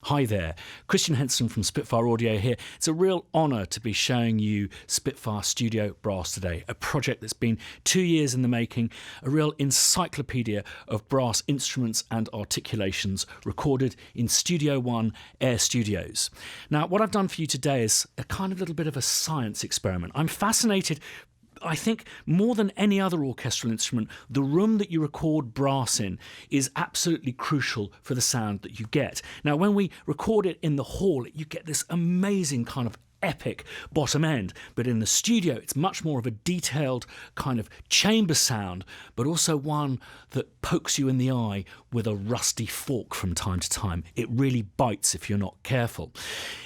Hi there, Christian Henson from Spitfire Audio here. It's a real honour to be showing you Spitfire Studio Brass today, a project that's been 2 years in the making, a real encyclopedia of brass instruments and articulations recorded in Studio One Air Studios. Now, what I've done for you today is a kind of little bit of a science experiment. I'm fascinated, I think, more than any other orchestral instrument, the room that you record brass in is absolutely crucial for the sound that you get. Now, when we record it in the hall, you get this amazing kind of epic bottom end, but in the studio it's much more of a detailed kind of chamber sound, but also one that pokes you in the eye with a rusty fork from time to time. It really bites if you're not careful.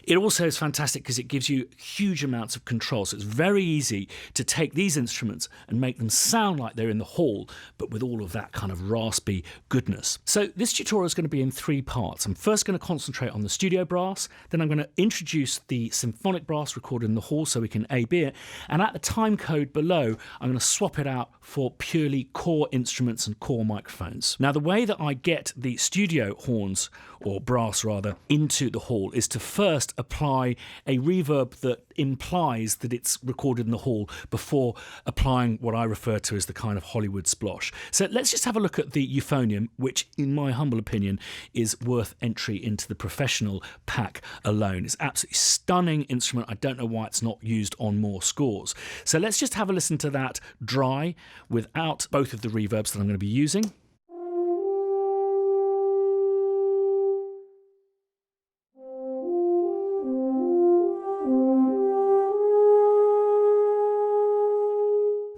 It also is fantastic because it gives you huge amounts of control, so it's very easy to take these instruments and make them sound like they're in the hall, but with all of that kind of raspy goodness. So this tutorial is going to be in 3 parts. I'm first going to concentrate on the studio brass, then I'm going to introduce the symphonic brass recorded in the hall so we can A-B it, and at the time code below I'm going to swap it out for purely core instruments and core microphones. Now, the way that I get the studio horns, or brass rather, into the hall is to first apply a reverb that implies that it's recorded in the hall before applying what I refer to as the kind of Hollywood splosh. So let's just have a look at the euphonium, which in my humble opinion is worth entry into the professional pack alone. It's an absolutely stunning instrument. I don't know why it's not used on more scores. So let's just have a listen to that dry without both of the reverbs that I'm going to be using.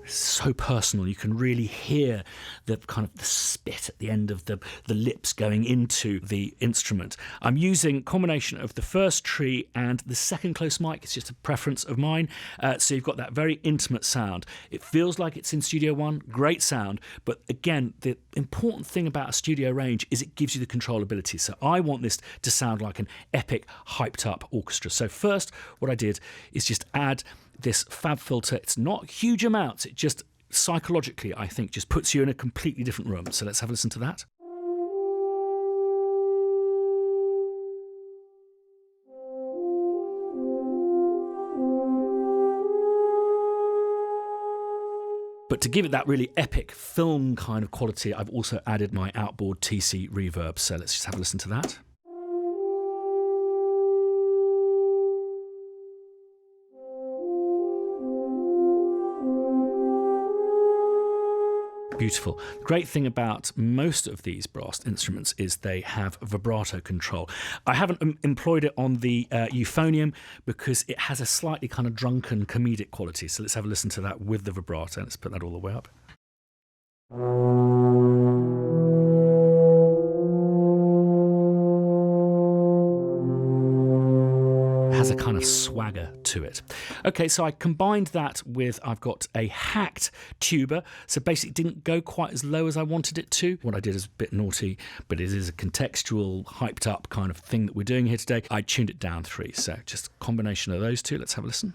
So personal, you can really hear the kind of the spit at the end of the lips going into the instrument. I'm using a combination of the first tree and the second close mic. It's just a preference of mine. So you've got that very intimate sound. It feels like it's in Studio One, great sound, but again, the important thing about a studio range is it gives you the controllability. So I want this to sound like an epic, hyped up orchestra. So first, what I did is just add this fab filter. It's not huge amounts, it just psychologically, I think, just puts you in a completely different room. So let's have a listen to that. But to give it that really epic film kind of quality, I've also added my outboard TC reverb. So let's just have a listen to that. Beautiful. The great thing about most of these brass instruments is they have vibrato control. I haven't employed it on the euphonium because it has a slightly kind of drunken comedic quality. So let's have a listen to that with the vibrato. Let's put that all the way up. Has a kind of swagger to it. Okay, so I combined that with, I've got a hacked tuba, so basically it didn't go quite as low as I wanted it to. What I did is a bit naughty, but it is a contextual, hyped up kind of thing that we're doing here today. I tuned it down 3, so just a combination of those two. Let's have a listen.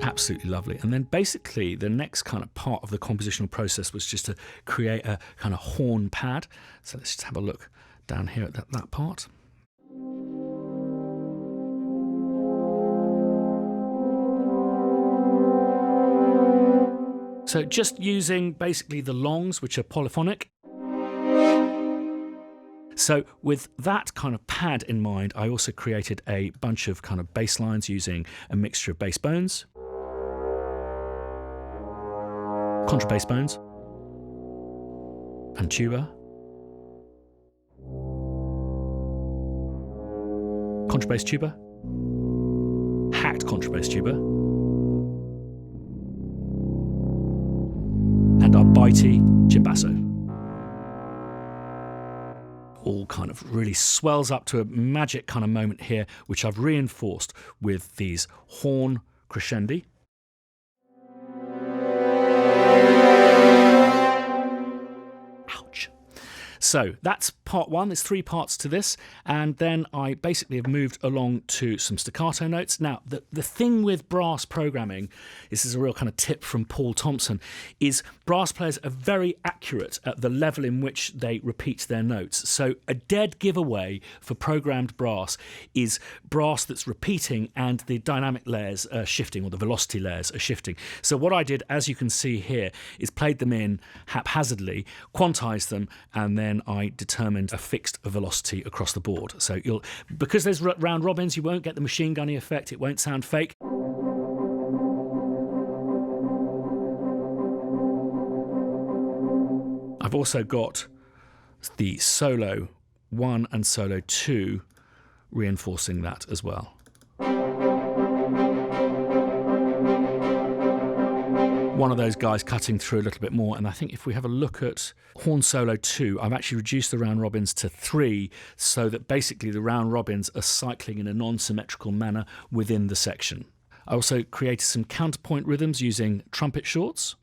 Absolutely lovely. And then basically the next kind of part of the compositional process was just to create a kind of horn pad. So let's just have a look down here at that part. So just using basically the longs, which are polyphonic. So with that kind of pad in mind, I also created a bunch of kind of bass lines using a mixture of bass bones, contrabass bones, and tuba, contrabass tuba, hacked contrabass tuba, and our bitey cimbasso. All kind of really swells up to a magic kind of moment here, which I've reinforced with these horn crescendi. So So that's part one. There's 3 parts to this. And then I basically have moved along to some staccato notes. Now, the thing with brass programming, this is a real kind of tip from Paul Thompson, is brass players are very accurate at the level in which they repeat their notes. So a dead giveaway for programmed brass is brass that's repeating and the dynamic layers are shifting, or the velocity layers are shifting. So what I did, as you can see here, is played them in haphazardly, quantized them, and then I determined a fixed velocity across the board. So because there's round robins, you won't get the machine gunny effect. It won't sound fake. I've also got the solo 1 and solo 2 reinforcing that as well. One of those guys cutting through a little bit more, and I think if we have a look at horn solo 2, I've actually reduced the round robins to 3 so that basically the round robins are cycling in a non-symmetrical manner within the section. I also created some counterpoint rhythms using trumpet shorts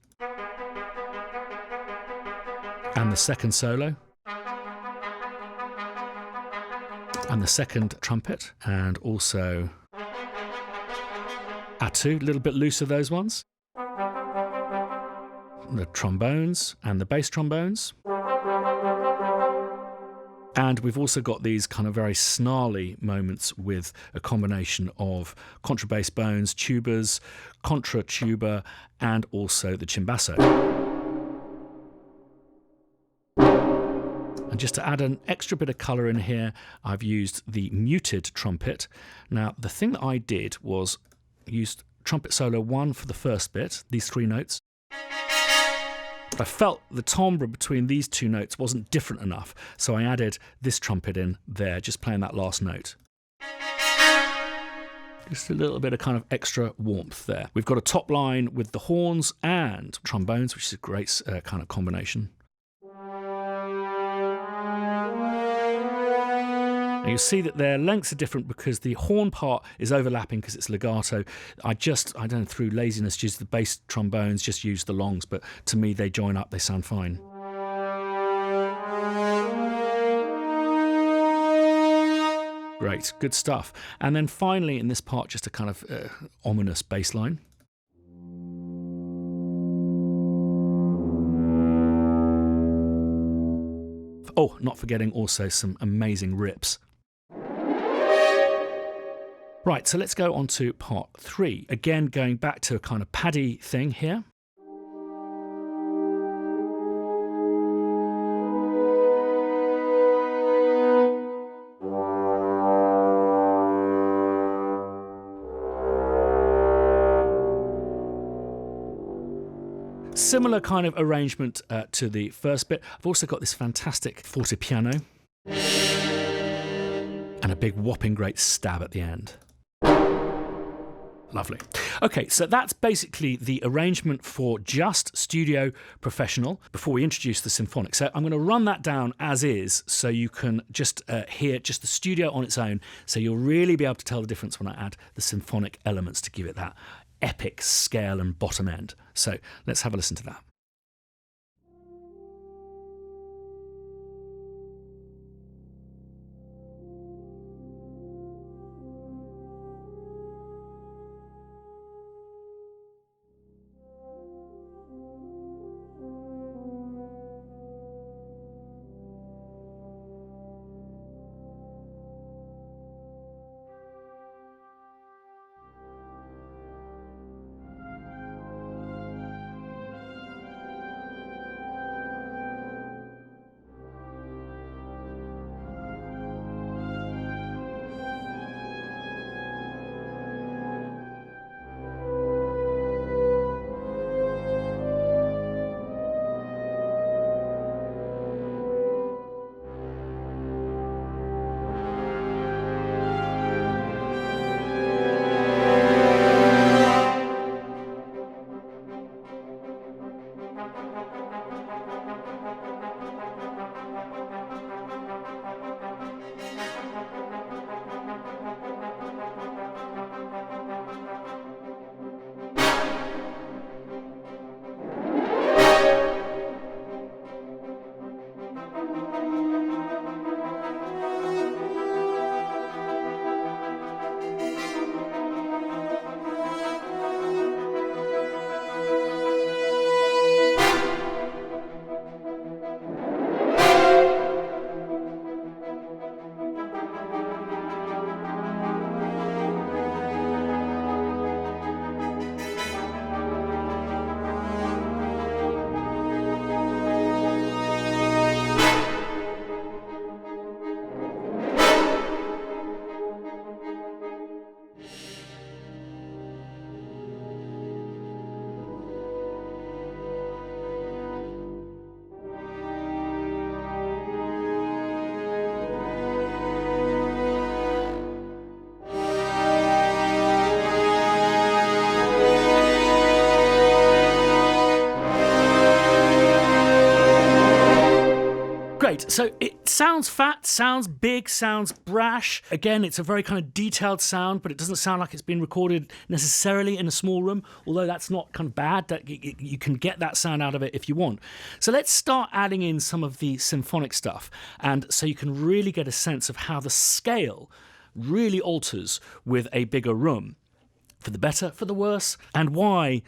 and the second solo and the second trumpet, and also A2, a little bit looser, those ones. The trombones and the bass trombones. And we've also got these kind of very snarly moments with a combination of contrabass bones, tubas, contra tuba, and also the cimbasso. And just to add an extra bit of colour in here, I've used the muted trumpet. Now, the thing that I did was used trumpet solo 1 for the first bit, these 3 notes. But I felt the timbre between these 2 notes wasn't different enough, so I added this trumpet in there, just playing that last note. Just a little bit of kind of extra warmth there. We've got a top line with the horns and trombones, which is a great kind of combination. Now you see that their lengths are different because the horn part is overlapping because it's legato. I don't know, through laziness, used the bass trombones, just used the longs, but to me they join up, they sound fine. Great, good stuff. And then finally in this part, just a kind of ominous bass line. Oh, not forgetting also some amazing rips. Right, so let's go on to part 3. Again, going back to a kind of paddy thing here. Similar kind of arrangement to the first bit. I've also got this fantastic fortepiano and a big whopping great stab at the end. Lovely. Okay, so that's basically the arrangement for just Studio Professional before we introduce the Symphonic. So I'm going to run that down as is so you can just hear just the studio on its own, so you'll really be able to tell the difference when I add the symphonic elements to give it that epic scale and bottom end. So let's have a listen to that. Great, so it sounds fat, sounds big, sounds brash. Again, it's a very kind of detailed sound, but it doesn't sound like it's been recorded necessarily in a small room, although that's not kind of bad. That you can get that sound out of it if you want. So let's start adding in some of the symphonic stuff, and so you can really get a sense of how the scale really alters with a bigger room, for the better, for the worse, and why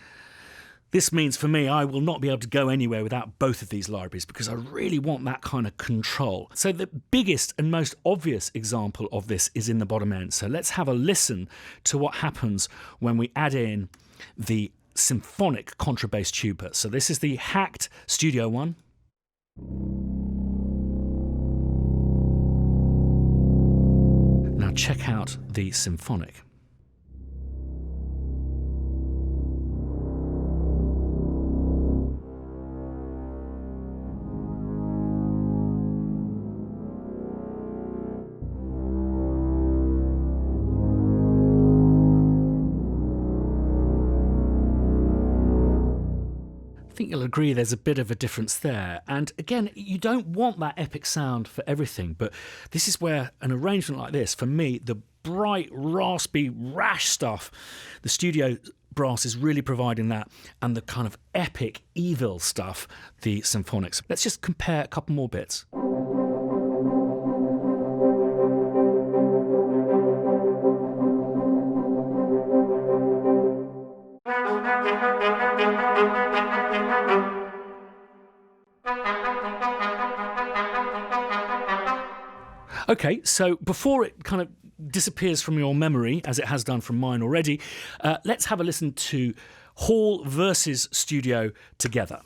this means for me I will not be able to go anywhere without both of these libraries, because I really want that kind of control. So the biggest and most obvious example of this is in the bottom end. So let's have a listen to what happens when we add in the symphonic contrabass tuba. So this is the hacked Studio one. Now check out the symphonic. I think you'll agree there's a bit of a difference there. And again, you don't want that epic sound for everything, but this is where an arrangement like this, for me, the bright, raspy, rash stuff, the Studio Brass is really providing that, and the kind of epic, evil stuff, the symphonics. Let's just compare a couple more bits. Okay, so before it kind of disappears from your memory, as it has done from mine already, let's have a listen to Hall versus Studio together.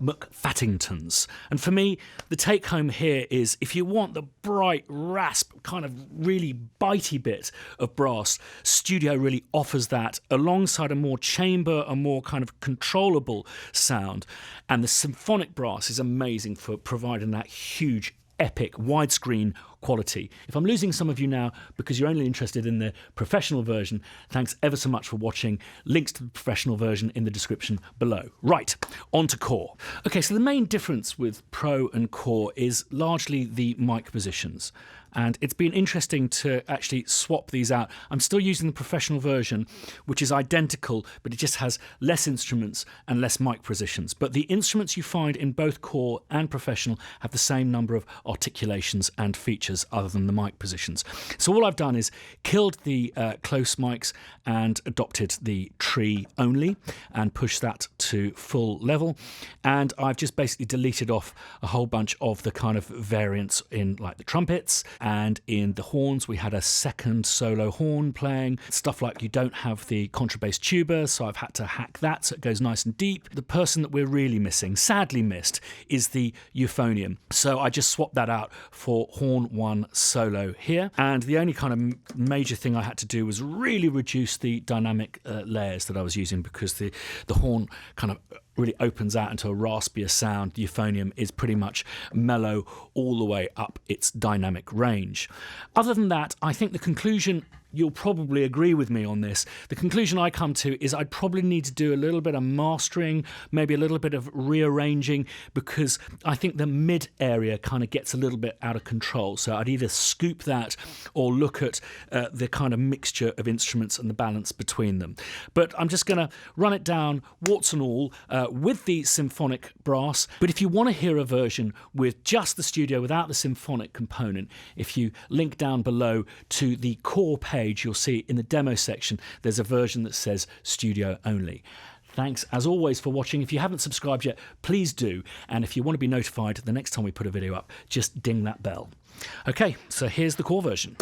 McFattingtons. And for me, the take home here is, if you want the bright, rasp, kind of really bitey bit of brass, Studio really offers that alongside a more chamber, a more kind of controllable sound. And the symphonic brass is amazing for providing that huge, epic, widescreen quality. If I'm losing some of you now because you're only interested in the professional version, thanks ever so much for watching. Links to the professional version in the description below. Right, on to Core. Okay, so the main difference with Pro and Core is largely the mic positions. And it's been interesting to actually swap these out. I'm still using the professional version, which is identical, but it just has less instruments and less mic positions. But the instruments you find in both Core and professional have the same number of articulations and features other than the mic positions. So all I've done is killed the close mics and adopted the tree only and pushed that to full level. And I've just basically deleted off a whole bunch of the kind of variants in like the trumpets. And in the horns, we had a second solo horn playing. Stuff like you don't have the contrabass tuba, so I've had to hack that so it goes nice and deep. The person that we're really missing, sadly missed, is the euphonium. So I just swapped that out for horn 1 solo here. And the only kind of major thing I had to do was really reduce the dynamic layers that I was using, because the horn kind of really opens out into a raspier sound. The euphonium is pretty much mellow all the way up its dynamic range. Other than that, I think the conclusion, you'll probably agree with me on this, the conclusion I come to is I'd probably need to do a little bit of mastering, maybe a little bit of rearranging, because I think the mid area kind of gets a little bit out of control. So I'd either scoop that or look at the kind of mixture of instruments and the balance between them. But I'm just going to run it down, warts and all, with the symphonic brass. But if you want to hear a version with just the studio without the symphonic component, if you link down below to the Core page, you'll see in the demo section there's a version that says studio only. Thanks as always for watching. If you haven't subscribed yet, please do. And if you want to be notified the next time we put a video up, just ding that bell. Okay, so here's the Core version.